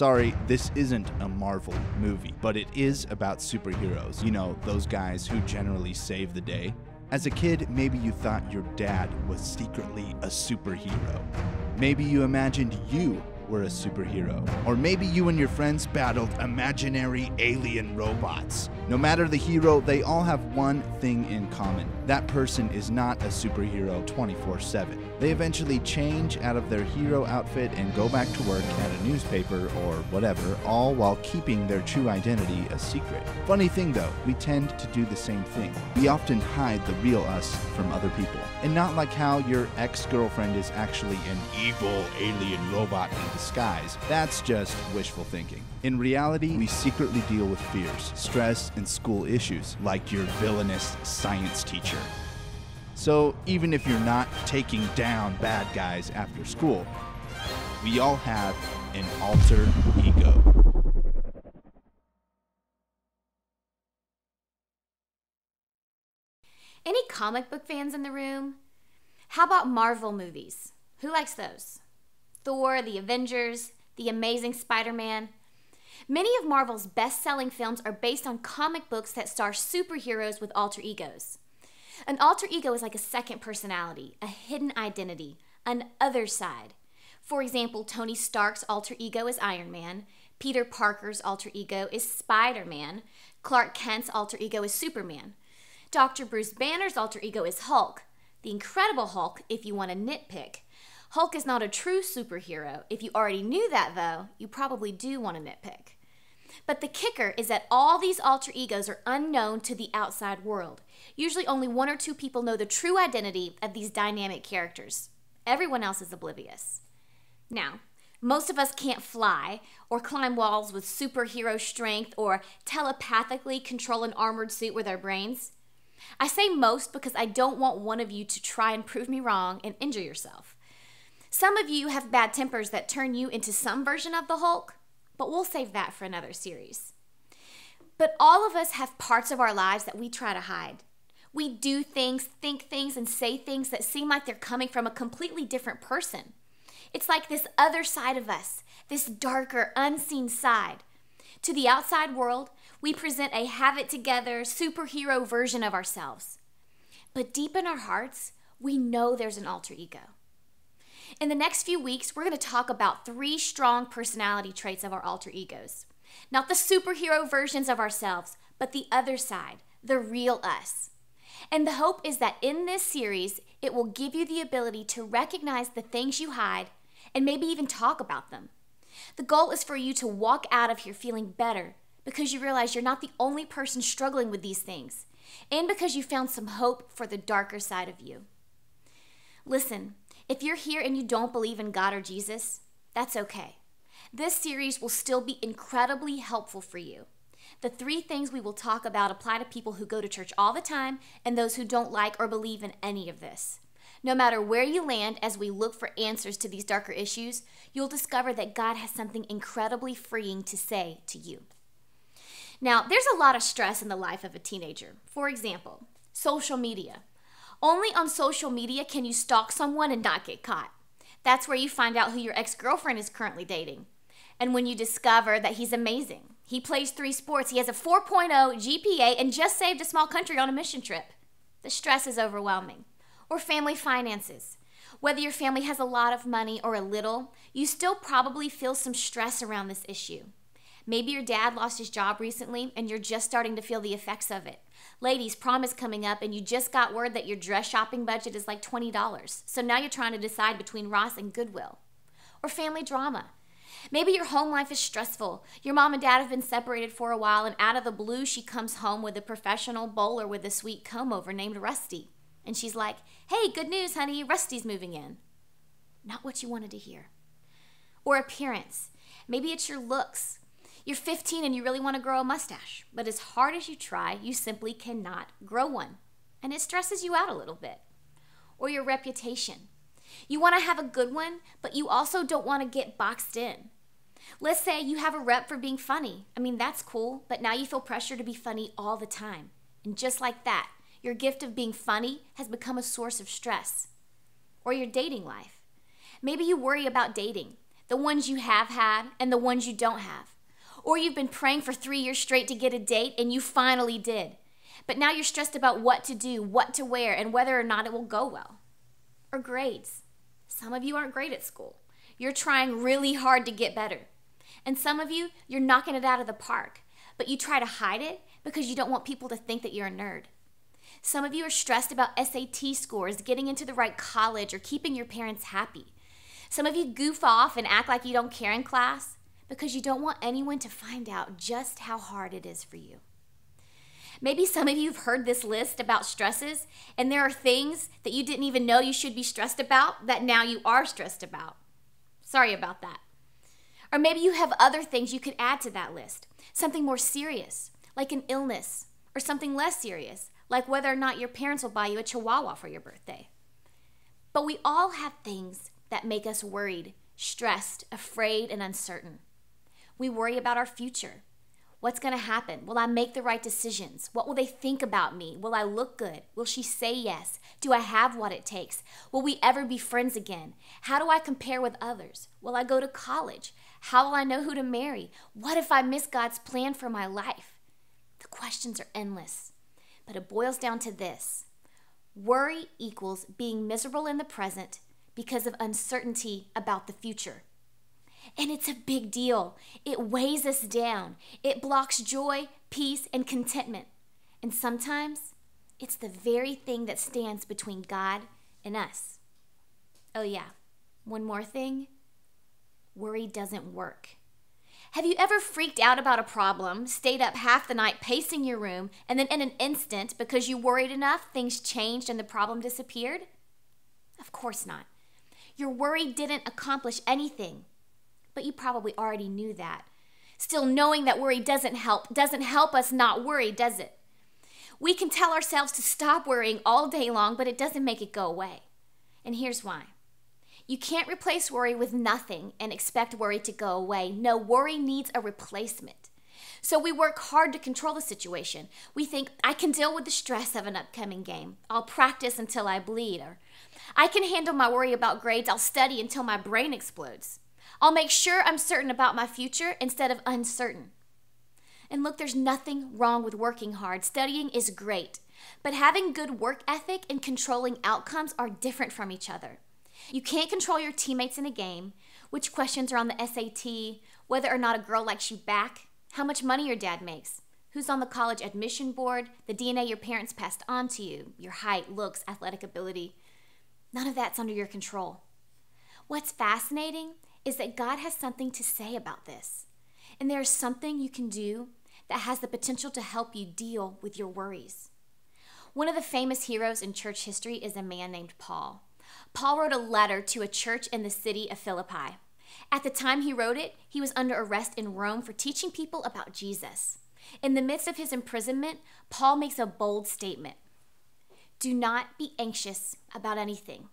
Sorry, this isn't a Marvel movie, but it is about superheroes. You know, those guys who generally save the day. As a kid, maybe you thought your dad was secretly a superhero. Maybe you imagined you were a superhero. Or maybe you and your friends battled imaginary alien robots. No matter the hero, they all have one thing in common. That person is not a superhero 24/7. They eventually change out of their hero outfit and go back to work at a newspaper or whatever, all while keeping their true identity a secret. Funny thing though, we tend to do the same thing. We often hide the real us from other people. And not like how your ex-girlfriend is actually an evil alien robot in disguise. That's just wishful thinking. In reality, we secretly deal with fears, stress, and school issues, like your villainous science teacher. So even if you're not taking down bad guys after school, we all have an alter ego. Any comic book fans in the room? How about Marvel movies? Who likes those? Thor, the Avengers, the Amazing Spider-Man. Many of Marvel's best-selling films are based on comic books that star superheroes with alter egos. An alter ego is like a second personality, a hidden identity, an other side. For example, Tony Stark's alter ego is Iron Man, Peter Parker's alter ego is Spider-Man, Clark Kent's alter ego is Superman. Dr. Bruce Banner's alter ego is Hulk, the Incredible Hulk if you want to nitpick. Hulk is not a true superhero. If you already knew that though, you probably do want to nitpick. But the kicker is that all these alter egos are unknown to the outside world. Usually only one or two people know the true identity of these dynamic characters. Everyone else is oblivious. Now, most of us can't fly or climb walls with superhero strength or telepathically control an armored suit with our brains. I say most because I don't want one of you to try and prove me wrong and injure yourself. Some of you have bad tempers that turn you into some version of the Hulk, but we'll save that for another series. But all of us have parts of our lives that we try to hide. We do things, think things, and say things that seem like they're coming from a completely different person. It's like this other side of us, this darker, unseen side. To the outside world, we present a have-it-together, superhero version of ourselves. But deep in our hearts, we know there's an alter ego. In the next few weeks, we're going to talk about 3 strong personality traits of our alter egos. Not the superhero versions of ourselves, but the other side, the real us. And the hope is that in this series, it will give you the ability to recognize the things you hide and maybe even talk about them. The goal is for you to walk out of here feeling better because you realize you're not the only person struggling with these things and because you found some hope for the darker side of you. Listen, if you're here and you don't believe in God or Jesus, that's okay. This series will still be incredibly helpful for you. The 3 things we will talk about apply to people who go to church all the time and those who don't like or believe in any of this. No matter where you land as we look for answers to these darker issues, you'll discover that God has something incredibly freeing to say to you. Now, there's a lot of stress in the life of a teenager. For example, social media. Only on social media can you stalk someone and not get caught. That's where you find out who your ex-girlfriend is currently dating. And when you discover that he's amazing. He plays 3 sports, he has a 4.0 GPA, and just saved a small country on a mission trip. The stress is overwhelming. Or family finances. Whether your family has a lot of money or a little, you still probably feel some stress around this issue. Maybe your dad lost his job recently and you're just starting to feel the effects of it. Ladies, prom is coming up and you just got word that your dress shopping budget is like $20. So now you're trying to decide between Ross and Goodwill. Or family drama. Maybe your home life is stressful. Your mom and dad have been separated for a while and out of the blue she comes home with a professional bowler with a sweet comb-over named Rusty. And she's like, "Hey, good news, honey, Rusty's moving in." Not what you wanted to hear. Or appearance. Maybe it's your looks. You're 15 and you really want to grow a mustache, but as hard as you try, you simply cannot grow one. And it stresses you out a little bit. Or your reputation. You want to have a good one, but you also don't want to get boxed in. Let's say you have a rep for being funny. I mean, that's cool, but now you feel pressure to be funny all the time. And just like that, your gift of being funny has become a source of stress. Or your dating life. Maybe you worry about dating. the ones you have had and the ones you don't have. Or you've been praying for 3 years straight to get a date and you finally did. But now you're stressed about what to do, what to wear, and whether or not it will go well. Or grades. Some of you aren't great at school. You're trying really hard to get better. And some of you, you're knocking it out of the park, but you try to hide it because you don't want people to think that you're a nerd. Some of you are stressed about SAT scores, getting into the right college, or keeping your parents happy. Some of you goof off and act like you don't care in class because you don't want anyone to find out just how hard it is for you. Maybe some of you have heard this list about stresses, and there are things that you didn't even know you should be stressed about that now you are stressed about. Sorry about that. Or maybe you have other things you could add to that list. Something more serious, like an illness, or something less serious, like whether or not your parents will buy you a chihuahua for your birthday. But we all have things that make us worried, stressed, afraid, and uncertain. We worry about our future. What's going to happen? Will I make the right decisions? What will they think about me? Will I look good? Will she say yes? Do I have what it takes? Will we ever be friends again? How do I compare with others? Will I go to college? How will I know who to marry? What if I miss God's plan for my life? The questions are endless, but it boils down to this. Worry equals being miserable in the present because of uncertainty about the future. And it's a big deal. It weighs us down. It blocks joy, peace, and contentment. And sometimes it's the very thing that stands between God and us. Oh yeah, one more thing. Worry doesn't work. Have you ever freaked out about a problem, stayed up half the night pacing your room, and then in an instant, because you worried enough, things changed and the problem disappeared? Of course not. Your worry didn't accomplish anything. But you probably already knew that. Still, knowing that worry doesn't help us not worry, does it? We can tell ourselves to stop worrying all day long, but it doesn't make it go away. And here's why. You can't replace worry with nothing and expect worry to go away. No, worry needs a replacement. So we work hard to control the situation. We think, I can deal with the stress of an upcoming game. I'll practice until I bleed. Or I can handle my worry about grades. I'll study until my brain explodes. I'll make sure I'm certain about my future instead of uncertain. And look, there's nothing wrong with working hard. Studying is great. But having good work ethic and controlling outcomes are different from each other. You can't control your teammates in a game, which questions are on the SAT, whether or not a girl likes you back, how much money your dad makes, who's on the college admission board, the DNA your parents passed on to you, your height, looks, athletic ability. None of that's under your control. What's fascinating is that God has something to say about this. And there is something you can do that has the potential to help you deal with your worries. One of the famous heroes in church history is a man named Paul. Paul wrote a letter to a church in the city of Philippi. At the time he wrote it, he was under arrest in Rome for teaching people about Jesus. In the midst of his imprisonment, Paul makes a bold statement. Do not be anxious about anything.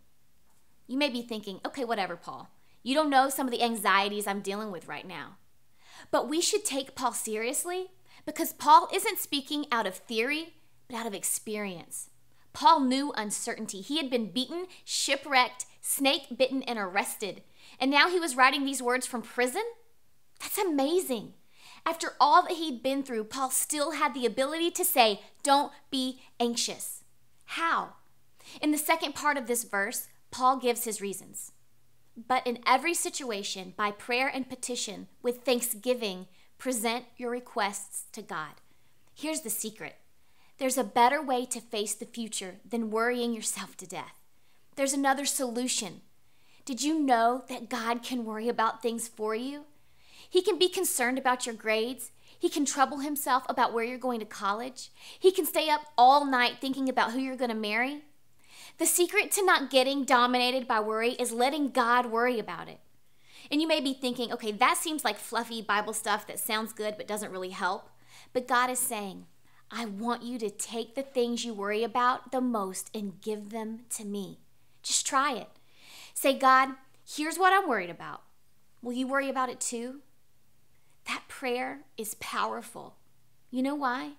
You may be thinking, okay, whatever, Paul. You don't know some of the anxieties I'm dealing with right now. But we should take Paul seriously because Paul isn't speaking out of theory, but out of experience. Paul knew uncertainty. He had been beaten, shipwrecked, snake-bitten, and arrested. And now he was writing these words from prison? That's amazing. After all that he'd been through, Paul still had the ability to say, don't be anxious. How? In the second part of this verse, Paul gives his reasons. But in every situation, by prayer and petition, with thanksgiving, present your requests to God. Here's the secret. There's a better way to face the future than worrying yourself to death. There's another solution. Did you know that God can worry about things for you? He can be concerned about your grades. He can trouble himself about where you're going to college. He can stay up all night thinking about who you're going to marry. The secret to not getting dominated by worry is letting God worry about it. And you may be thinking, okay, that seems like fluffy Bible stuff that sounds good but doesn't really help. But God is saying, I want you to take the things you worry about the most and give them to me. Just try it. Say, God, here's what I'm worried about. Will you worry about it too? That prayer is powerful. You know why?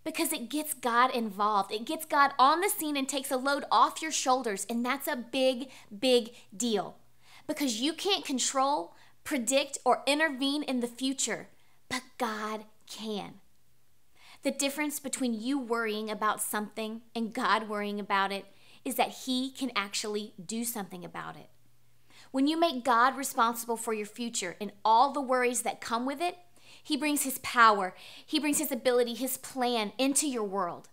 Because it gets God involved. It gets God on the scene and takes a load off your shoulders. And that's a big, big deal. Because you can't control, predict, or intervene in the future, but God can. The difference between you worrying about something and God worrying about it is that He can actually do something about it. When you make God responsible for your future and all the worries that come with it, He brings His power, He brings His ability, His plan into your world.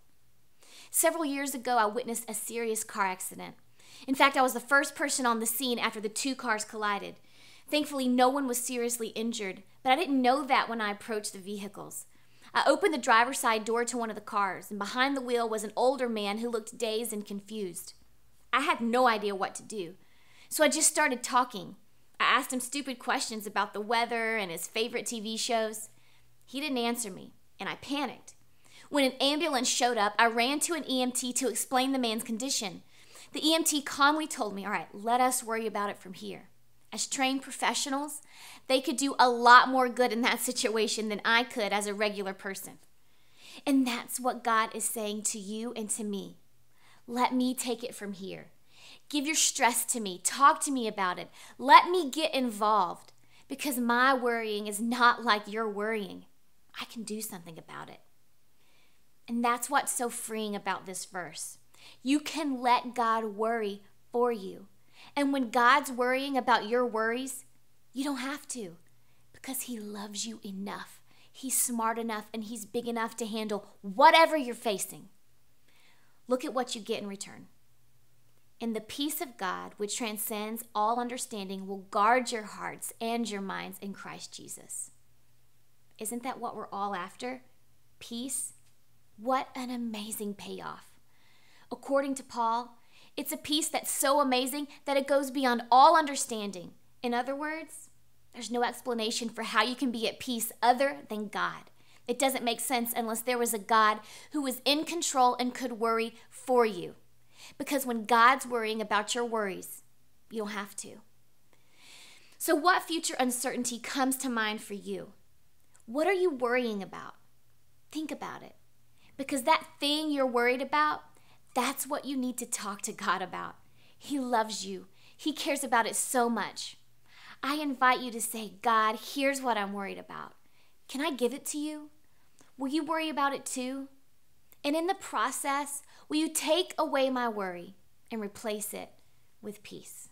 Several years ago, I witnessed a serious car accident. In fact, I was the first person on the scene after the two cars collided. Thankfully, no one was seriously injured, but I didn't know that when I approached the vehicles. I opened the driver's side door to one of the cars, and behind the wheel was an older man who looked dazed and confused. I had no idea what to do, so I just started talking. I asked him stupid questions about the weather and his favorite TV shows. He didn't answer me, and I panicked. When an ambulance showed up, I ran to an EMT to explain the man's condition. The EMT calmly told me, "All right, let us worry about it from here." As trained professionals, they could do a lot more good in that situation than I could as a regular person. And that's what God is saying to you and to me. Let me take it from here. Give your stress to me. Talk to me about it. Let me get involved, because my worrying is not like your worrying. I can do something about it. And that's what's so freeing about this verse. You can let God worry for you. And when God's worrying about your worries, you don't have to, because He loves you enough. He's smart enough and He's big enough to handle whatever you're facing. Look at what you get in return. And the peace of God, which transcends all understanding, will guard your hearts and your minds in Christ Jesus. Isn't that what we're all after? Peace? What an amazing payoff. According to Paul, it's a peace that's so amazing that it goes beyond all understanding. In other words, there's no explanation for how you can be at peace other than God. It doesn't make sense unless there was a God who was in control and could worry for you. Because when God's worrying about your worries, you don't have to. So what future uncertainty comes to mind for you? What are you worrying about? Think about it. Because that thing you're worried about, that's what you need to talk to God about. He loves you. He cares about it so much. I invite you to say, "God, here's what I'm worried about. Can I give it to you? Will you worry about it too? And in the process, will you take away my worry and replace it with peace?"